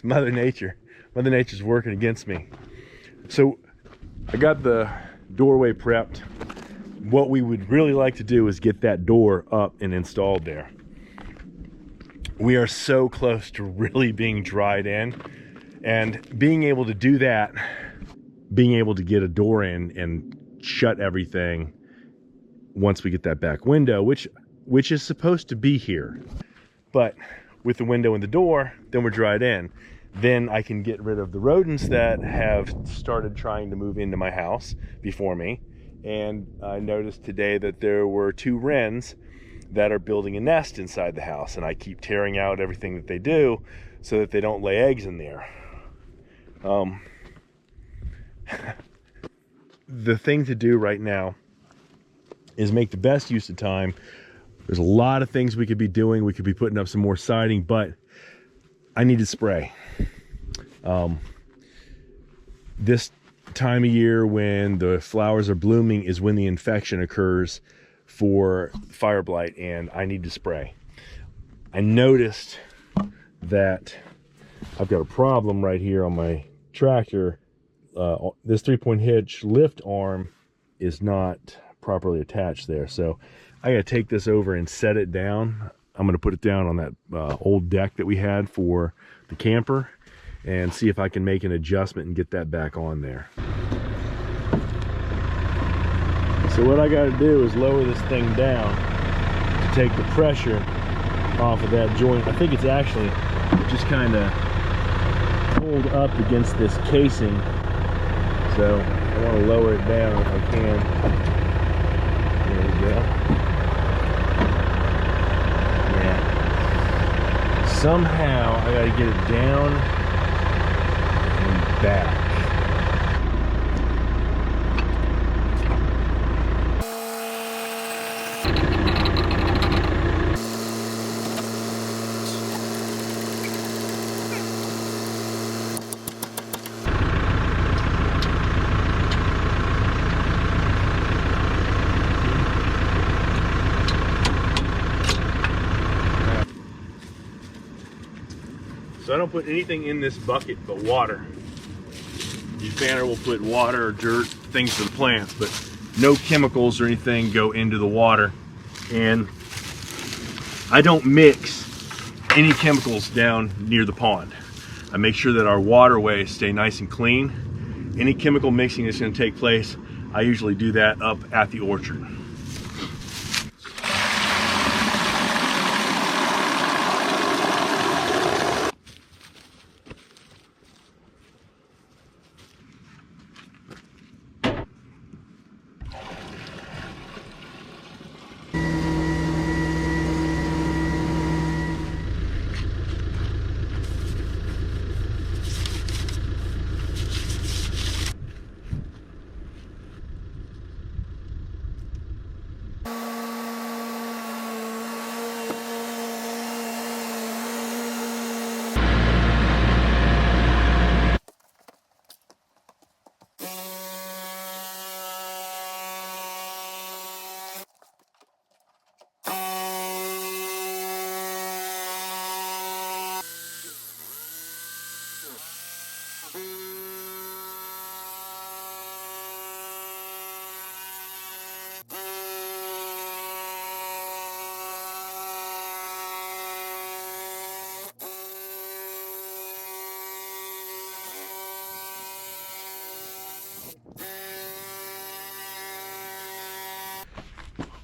It's Mother Nature. Mother Nature's working against me. So I got the doorway prepped. What we would really like to do is get that door up and installed there. We are so close to really being dried in, and being able to do that, being able to get a door in and shut everything once we get that back window, which is supposed to be here. But with the window and the door, then we're dried in. Then I can get rid of the rodents that have started trying to move into my house before me. And I noticed today that there were 2 wrens that are building a nest inside the house, and I keep tearing out everything that they do so that they don't lay eggs in there. The thing to do right now is make the best use of time. There's a lot of things we could be doing. We could be putting up some more siding, but I need to spray. This time of year when the flowers are blooming is when the infection occurs for fire blight, and I need to spray. I noticed that I've got a problem right here on my tractor. This 3-point hitch lift arm is not properly attached there, so I gotta take this over and set it down. I'm gonna put it down on that old deck that we had for the camper and see if I can make an adjustment and get that back on there. So what I got to do is lower this thing down to take the pressure off of that joint. I think it's actually just kind of pulled up against this casing, so I want to lower it down if I can. There we go. Yeah. Somehow I got to get it down and back. So I don't put anything in this bucket but water. Your banner will put water or dirt, things for the plants, but no chemicals or anything go into the water. And I don't mix any chemicals down near the pond. I make sure that our waterways stay nice and clean. Any chemical mixing that's going to take place, I usually do that up at the orchard.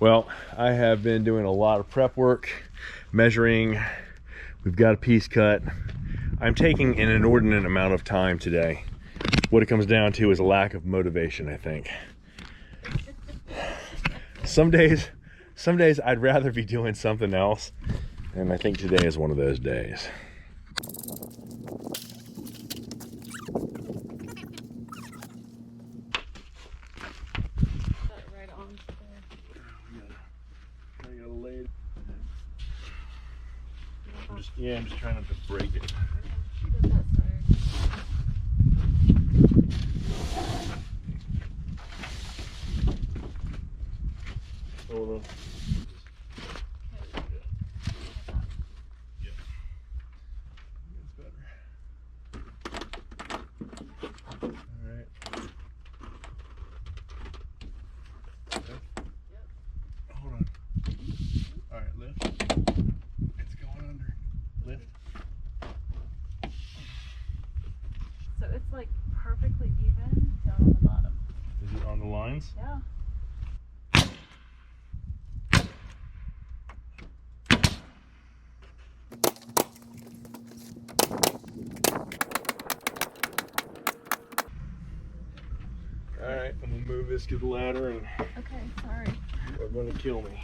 Well, I have been doing a lot of prep work, measuring. We've got a piece cut. I'm taking an inordinate amount of time today. What it comes down to is a lack of motivation, I think. Some days I'd rather be doing something else, and I think today is one of those days. I'm just trying not to break it. Hold on. Yeah. That's better. like perfectly even down on the bottom. Is it on the lines? Yeah. Alright, I'm gonna move this to the ladder and Okay, sorry. they're gonna kill me.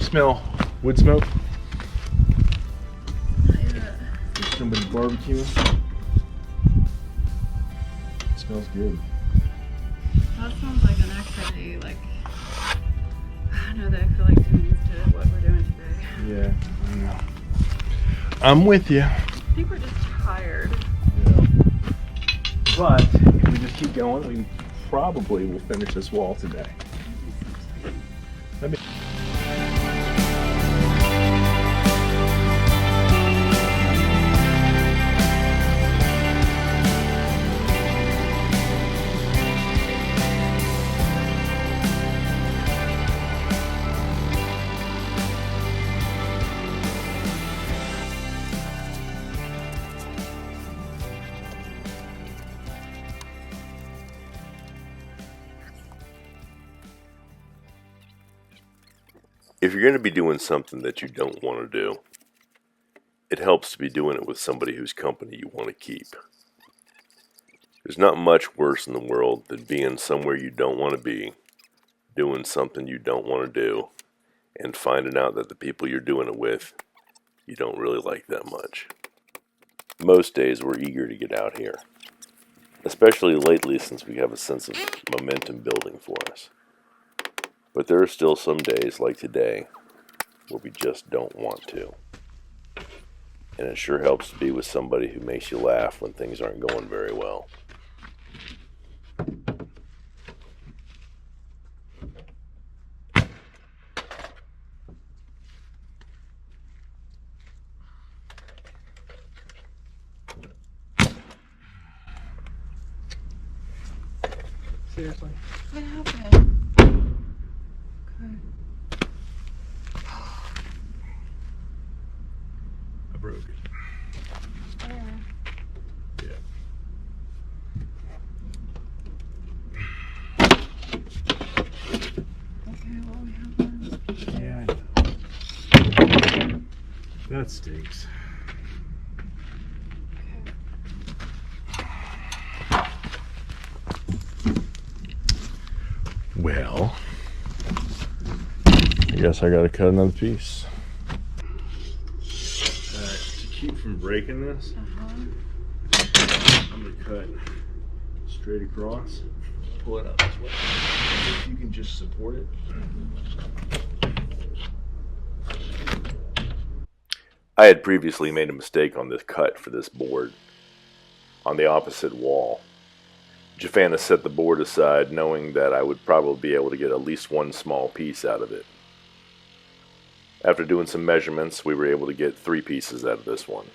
Smell wood smoke? Somebody barbecuing. It smells good. That sounds like an activity, like, I know that I feel like doing instead of what we're doing today. Yeah, I know. I'm with you. I think we're just tired. Yeah. But if we just keep going, we probably will finish this wall today. Let me. If you're going to be doing something that you don't want to do, it helps to be doing it with somebody whose company you want to keep. There's not much worse in the world than being somewhere you don't want to be, doing something you don't want to do, and finding out that the people you're doing it with, you don't really like that much. Most days we're eager to get out here, especially lately since we have a sense of momentum building for us. But there are still some days like today where we just don't want to. And it sure helps to be with somebody who makes you laugh when things aren't going very well. Seriously? What happened? I broke it. Yeah. Okay, well, we have one. Yeah, I know. That stinks. Well, I guess I gotta cut another piece. To keep from breaking this, I'm gonna cut straight across. Pull it out this way. If you can just support it. I had previously made a mistake on this cut for this board on the opposite wall. Jafana set the board aside knowing that I would probably be able to get at least one small piece out of it. After doing some measurements, we were able to get 3 pieces out of this one.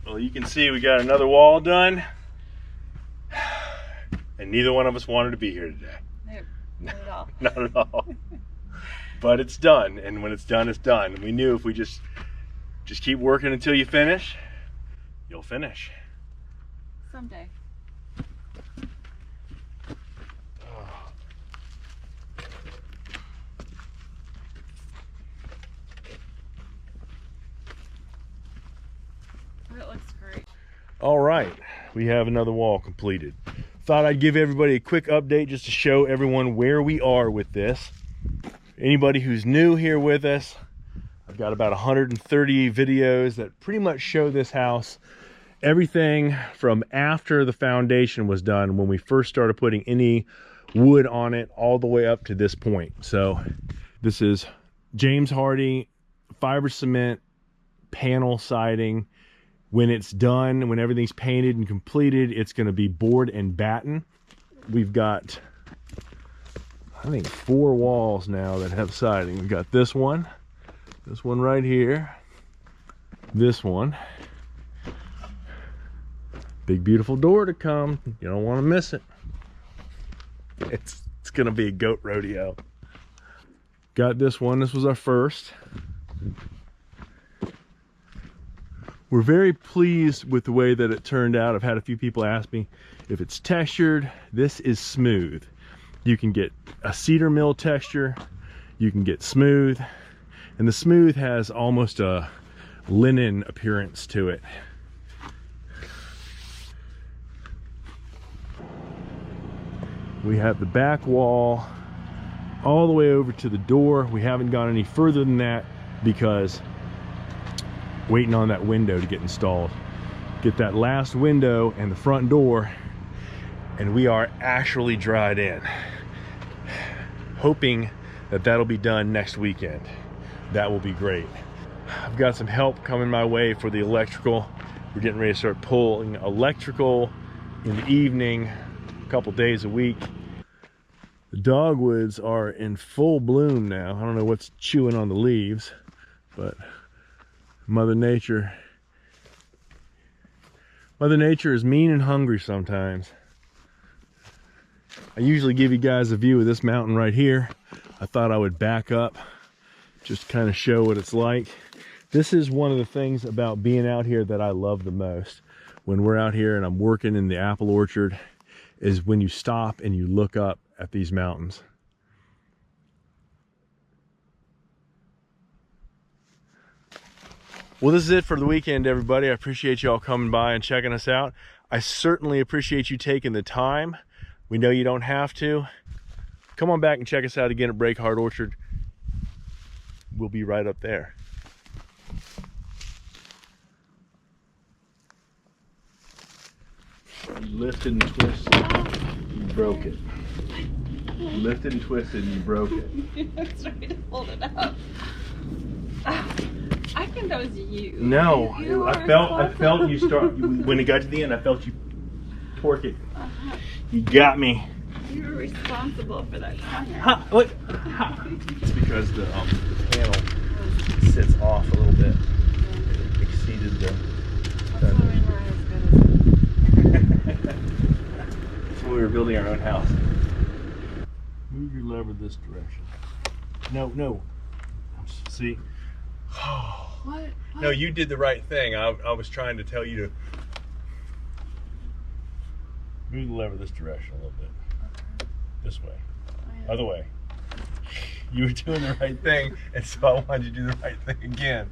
Well, you can see we got another wall done, and neither one of us wanted to be here today. Nope, not at all. Not at all. But it's done, and when it's done, it's done. And we knew if we just keep working until you finish, you'll finish. Someday. It looks great. All right, we have another wall completed. Thought I'd give everybody a quick update just to show everyone where we are with this. Anybody who's new here with us, I've got about 130 videos that pretty much show this house. Everything from after the foundation was done, when we first started putting any wood on it, all the way up to this point. So this is James Hardy fiber cement panel siding. When it's done, when everything's painted and completed, it's going to be board and batten. We've got, I think, 4 walls now that have siding. We've got this one right here, this one. Big beautiful door to come. You don't want to miss it. It's gonna be a goat rodeo. Got this one. This was our first. We're very pleased with the way that it turned out. I've had a few people ask me if it's textured. This is smooth. You can get a cedar mill texture, you can get smooth, and the smooth has almost a linen appearance to it. We have the back wall all the way over to the door. We haven't gone any further than that because waiting on that window to get installed. Get that last window and the front door, and we are actually dried in. Hoping that that'll be done next weekend. That will be great. I've got some help coming my way for the electrical. We're getting ready to start pulling electrical in the evening, a couple days a week. The dogwoods are in full bloom now. I don't know what's chewing on the leaves, but Mother Nature is mean and hungry sometimes. I usually give you guys a view of this mountain right here. I thought I would back up, just kind of show what it's like. This is one of the things about being out here that I love the most. When we're out here and I'm working in the apple orchard, is when you stop and you look up at these mountains. Well, this is it for the weekend, everybody. I appreciate you all coming by and checking us out. I certainly appreciate you taking the time. We know you don't have to. Come on back and check us out again at Break Heart Orchard. We'll be right up there. You lifted and twisted, you broke it. You lifted and twisted and you broke it. I was trying to hold it up. I think that was you. No, You I felt you start, when it got to the end, I felt you torque it. You got me. You were responsible for that. Ha, what? Ha. It's because the panel sits off a little bit. It exceeded the... When we were building our own house. Move your lever this direction. No. See? What? No, you did the right thing. I was trying to tell you to move the lever this direction a little bit. This way. Other way. You were doing the right thing, and so I wanted you to do the right thing again.